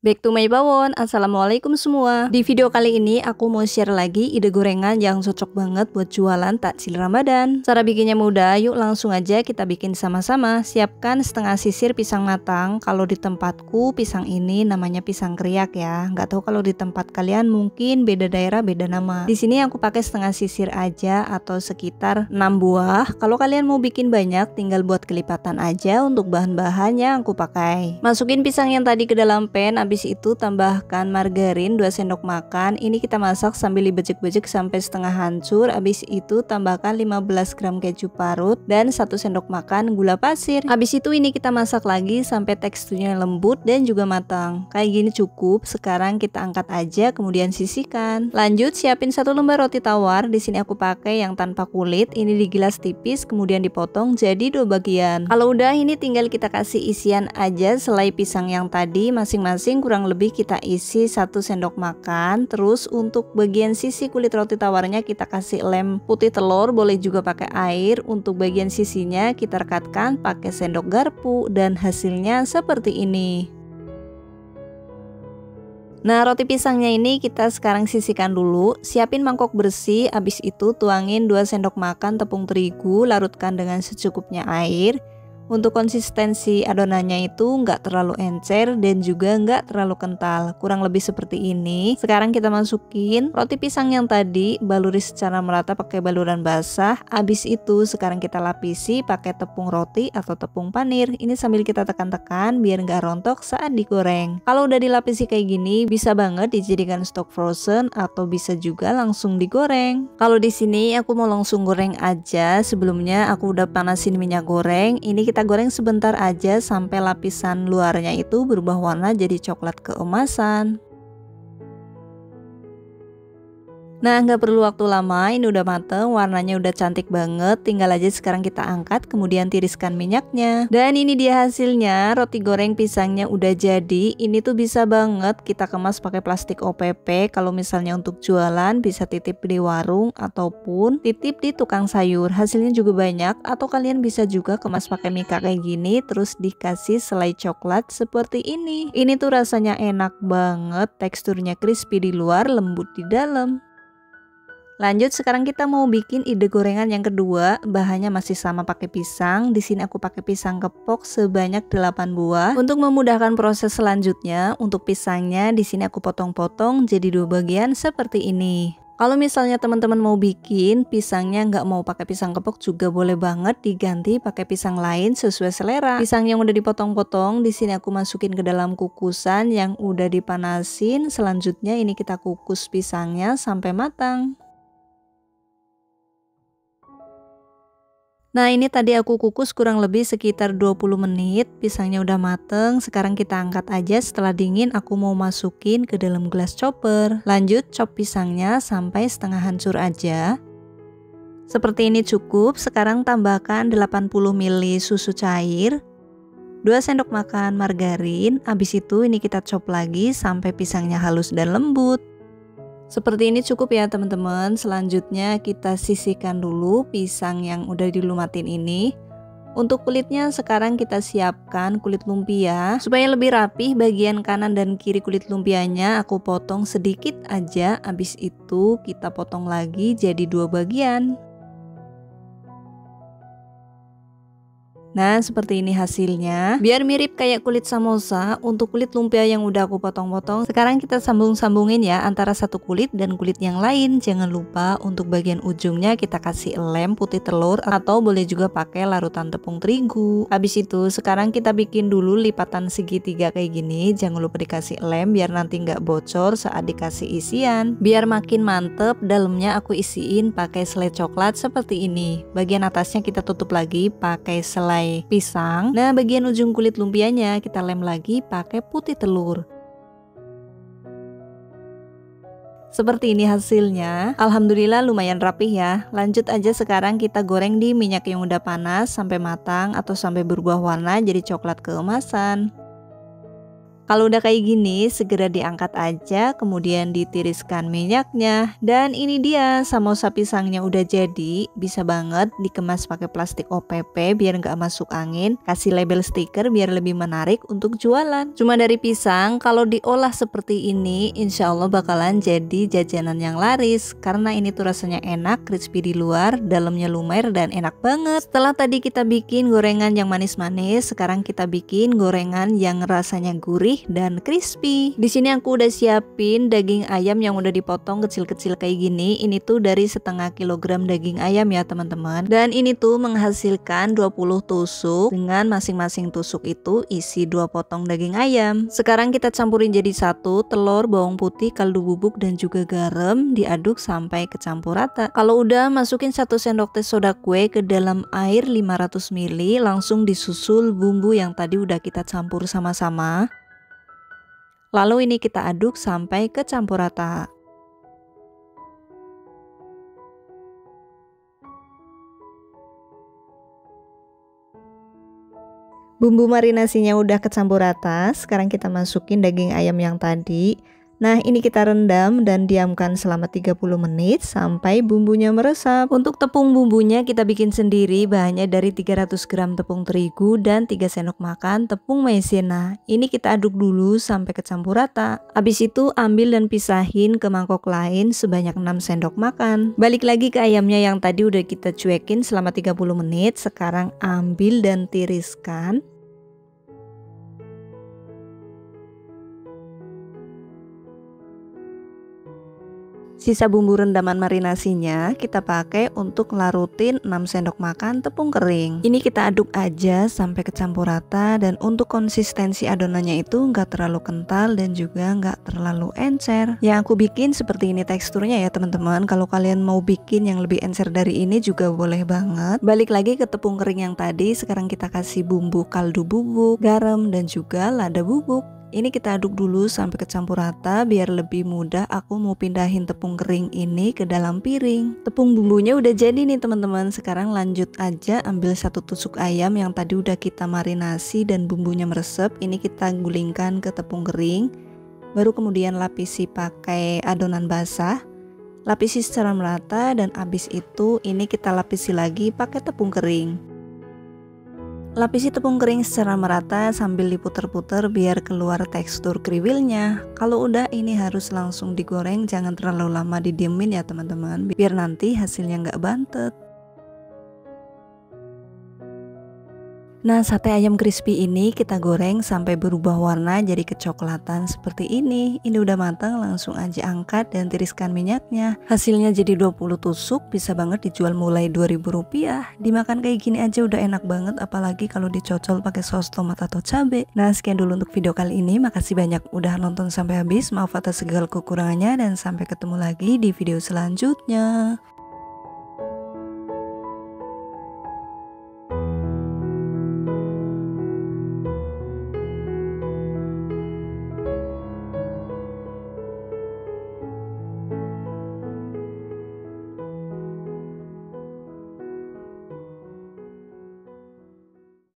Back to my bawon, assalamualaikum semua. Di video kali ini aku mau share lagi ide gorengan yang cocok banget buat jualan takjil Ramadan. Cara bikinnya mudah, yuk langsung aja kita bikin sama-sama. Siapkan setengah sisir pisang matang. Kalau di tempatku pisang ini namanya pisang kriak ya. Nggak tahu kalau di tempat kalian mungkin beda daerah beda nama. Di sini aku pakai setengah sisir aja atau sekitar 6 buah. Kalau kalian mau bikin banyak, tinggal buat kelipatan aja untuk bahan-bahan yang aku pakai. Masukin pisang yang tadi ke dalam pan. Habis itu tambahkan margarin 2 sendok makan. Ini kita masak sambil dibejek-bejek sampai setengah hancur. Habis itu tambahkan 15 gram keju parut dan 1 sendok makan gula pasir. Habis itu ini kita masak lagi sampai teksturnya lembut dan juga matang. Kayak gini cukup. Sekarang kita angkat aja kemudian sisihkan. Lanjut siapin 1 lembar roti tawar. Di sini aku pakai yang tanpa kulit. Ini digilas tipis kemudian dipotong jadi 2 bagian. Kalau udah ini tinggal kita kasih isian aja selai pisang yang tadi masing-masing kurang lebih kita isi 1 sendok makan. Terus untuk bagian sisi kulit roti tawarnya kita kasih lem putih telur, boleh juga pakai air. Untuk bagian sisinya kita rekatkan pakai sendok garpu dan hasilnya seperti ini. Nah, roti pisangnya ini kita sekarang sisihkan dulu. Siapin mangkok bersih, habis itu tuangin 2 sendok makan tepung terigu, larutkan dengan secukupnya air. Untuk konsistensi adonannya itu nggak terlalu encer dan juga nggak terlalu kental, kurang lebih seperti ini. Sekarang kita masukin roti pisang yang tadi, baluri secara merata pakai baluran basah. Habis itu sekarang kita lapisi pakai tepung roti atau tepung panir. Ini sambil kita tekan-tekan biar nggak rontok saat digoreng. Kalau udah dilapisi kayak gini, bisa banget dijadikan stok frozen atau bisa juga langsung digoreng. Kalau di sini aku mau langsung goreng aja. Sebelumnya aku udah panasin minyak goreng. Ini kita goreng sebentar aja sampai lapisan luarnya itu berubah warna jadi coklat keemasan. Nah, nggak perlu waktu lama, ini udah mateng, warnanya udah cantik banget. Tinggal aja sekarang kita angkat, kemudian tiriskan minyaknya. Dan ini dia hasilnya, roti goreng pisangnya udah jadi. Ini tuh bisa banget kita kemas pakai plastik OPP. Kalau misalnya untuk jualan, bisa titip di warung ataupun titip di tukang sayur. Hasilnya juga banyak, atau kalian bisa juga kemas pakai mika kayak gini, terus dikasih selai coklat seperti ini. Ini tuh rasanya enak banget, teksturnya crispy di luar, lembut di dalam. Lanjut sekarang kita mau bikin ide gorengan yang kedua. Bahannya masih sama pakai pisang. Di sini aku pakai pisang kepok sebanyak 8 buah. Untuk memudahkan proses selanjutnya, untuk pisangnya di sini aku potong-potong jadi 2 bagian seperti ini. Kalau misalnya teman-teman mau bikin pisangnya nggak mau pakai pisang kepok juga boleh banget, diganti pakai pisang lain sesuai selera. Pisang yang udah dipotong-potong di sini aku masukin ke dalam kukusan yang udah dipanasin. Selanjutnya ini kita kukus pisangnya sampai matang. Nah, ini tadi aku kukus kurang lebih sekitar 20 menit. Pisangnya udah mateng. Sekarang kita angkat aja, setelah dingin aku mau masukin ke dalam gelas chopper. Lanjut chop pisangnya sampai setengah hancur aja. Seperti ini cukup. Sekarang tambahkan 80 ml susu cair, 2 sendok makan margarin. Habis itu ini kita chop lagi sampai pisangnya halus dan lembut. Seperti ini cukup ya teman-teman. Selanjutnya kita sisihkan dulu pisang yang udah dilumatin ini. Untuk kulitnya sekarang kita siapkan kulit lumpia. Supaya lebih rapih, bagian kanan dan kiri kulit lumpianya aku potong sedikit aja. Habis itu kita potong lagi jadi 2 bagian. Nah, seperti ini hasilnya. Biar mirip kayak kulit samosa, untuk kulit lumpia yang udah aku potong-potong, sekarang kita sambung-sambungin ya antara satu kulit dan kulit yang lain. Jangan lupa untuk bagian ujungnya kita kasih lem putih telur atau boleh juga pakai larutan tepung terigu. Habis itu sekarang kita bikin dulu lipatan segitiga kayak gini. Jangan lupa dikasih lem biar nanti nggak bocor saat dikasih isian. Biar makin mantep, dalamnya aku isiin pakai selai coklat seperti ini. Bagian atasnya kita tutup lagi pakai selai pisang. Nah, bagian ujung kulit lumpianya kita lem lagi pakai putih telur. Seperti ini hasilnya. Alhamdulillah lumayan rapih ya. Lanjut aja sekarang kita goreng di minyak yang udah panas sampai matang atau sampai berubah warna jadi coklat keemasan. Kalau udah kayak gini, segera diangkat aja, kemudian ditiriskan minyaknya. Dan ini dia, samosa pisangnya udah jadi. Bisa banget dikemas pakai plastik OPP biar nggak masuk angin. Kasih label stiker biar lebih menarik untuk jualan. Cuma dari pisang, kalau diolah seperti ini, insya Allah bakalan jadi jajanan yang laris. Karena ini tuh rasanya enak, crispy di luar, dalamnya lumer dan enak banget. Setelah tadi kita bikin gorengan yang manis-manis, sekarang kita bikin gorengan yang rasanya gurih dan crispy. Di sini aku udah siapin daging ayam yang udah dipotong kecil-kecil kayak gini. Ini tuh dari setengah kilogram daging ayam ya teman-teman. Dan ini tuh menghasilkan 20 tusuk, dengan masing-masing tusuk itu isi 2 potong daging ayam. Sekarang kita campurin jadi satu, telur, bawang putih, kaldu bubuk dan juga garam, diaduk sampai kecampur rata. Kalau udah, masukin 1 sendok teh soda kue ke dalam air 500 ml, langsung disusul bumbu yang tadi udah kita campur sama-sama. Lalu ini kita aduk sampai kecampur rata. Bumbu marinasinya udah kecampur rata, sekarang kita masukin daging ayam yang tadi. Nah, ini kita rendam dan diamkan selama 30 menit sampai bumbunya meresap. Untuk tepung bumbunya kita bikin sendiri, bahannya dari 300 gram tepung terigu dan 3 sendok makan tepung maizena. Ini kita aduk dulu sampai kecampur rata. Habis itu ambil dan pisahin ke mangkok lain sebanyak 6 sendok makan. Balik lagi ke ayamnya yang tadi udah kita cuekin selama 30 menit. Sekarang ambil dan tiriskan. Sisa bumbu rendaman marinasinya kita pakai untuk larutin 6 sendok makan tepung kering. Ini kita aduk aja sampai kecampur rata, dan untuk konsistensi adonannya itu nggak terlalu kental dan juga nggak terlalu encer. Yang aku bikin seperti ini teksturnya ya teman-teman. Kalau kalian mau bikin yang lebih encer dari ini juga boleh banget. Balik lagi ke tepung kering yang tadi, sekarang kita kasih bumbu kaldu bubuk, garam dan juga lada bubuk. Ini kita aduk dulu sampai kecampur rata biar lebih mudah aku mau pindahin tepung kering ini ke dalam piring. Tepung bumbunya udah jadi nih teman-teman. Sekarang lanjut aja ambil 1 tusuk ayam yang tadi udah kita marinasi dan bumbunya meresep. Ini kita gulingkan ke tepung kering. Baru kemudian lapisi pakai adonan basah. Lapisi secara merata dan abis itu ini kita lapisi lagi pakai tepung kering. Lapisi tepung kering secara merata sambil diputer-puter biar keluar tekstur kriwilnya. Kalau udah, ini harus langsung digoreng, jangan terlalu lama didiemin ya teman-teman, biar nanti hasilnya nggak bantet. Nah, sate ayam crispy ini kita goreng sampai berubah warna jadi kecoklatan seperti ini. Ini udah matang, langsung aja angkat dan tiriskan minyaknya. Hasilnya jadi 20 tusuk, bisa banget dijual mulai Rp2.000. Dimakan kayak gini aja udah enak banget, apalagi kalau dicocol pakai saus tomat atau cabai. Nah, sekian dulu untuk video kali ini. Makasih banyak udah nonton sampai habis. Maaf atas segala kekurangannya dan sampai ketemu lagi di video selanjutnya.